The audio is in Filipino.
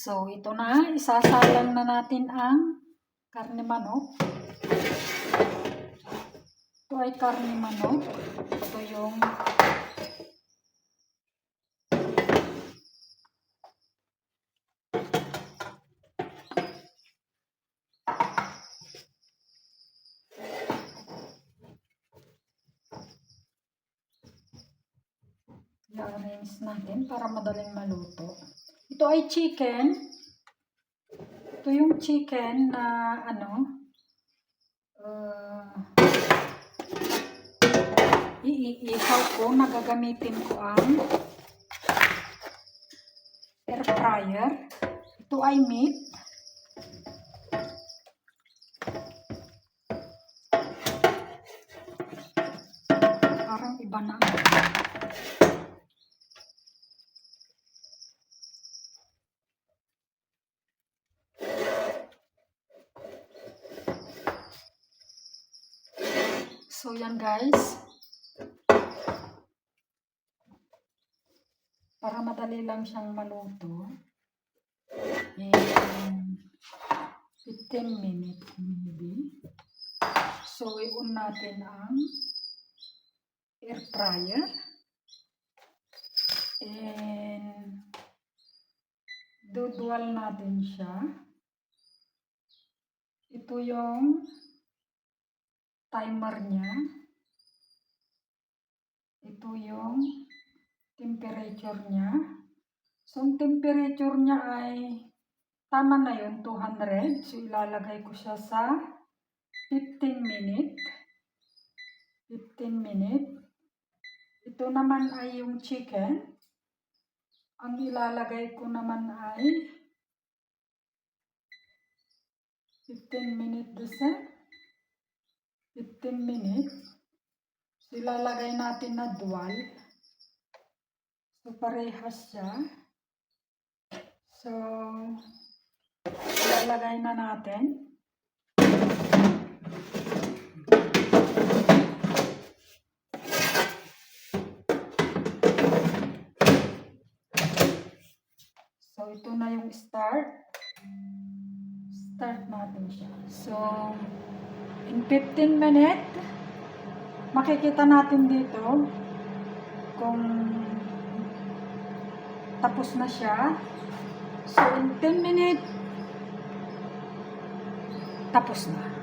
So, ito na. Isasalang na natin ang karne manok. Ito ay karne manok. Ito yung i-arrange natin para madaling maluto. Ito ay chicken. Ito yung chicken na iihaw ko. Nagagamitin ko ang air fryer. Ito ay meat. Parang iba na. So, yan guys. Para madali lang siyang maluto. In 15 minutes maybe. So, i-on natin ang air fryer. And dudual natin siya. Ito yung timer niya. Ito yung temperature niya. So, ang temperature niya ay tama na yun, 200. So, ilalagay ko siya sa 15 minutes. 15 minutes. Ito naman ay yung chicken. Ang ilalagay ko naman ay 15 minutes din. 15 minutes. So, ilalagay natin na dual. So, parehas siya. So, ilalagay na natin. So, ito na yung start. Start natin siya. So, in 15 minutes, makikita natin dito kung tapos na siya. So, in 10 minutes, tapos na.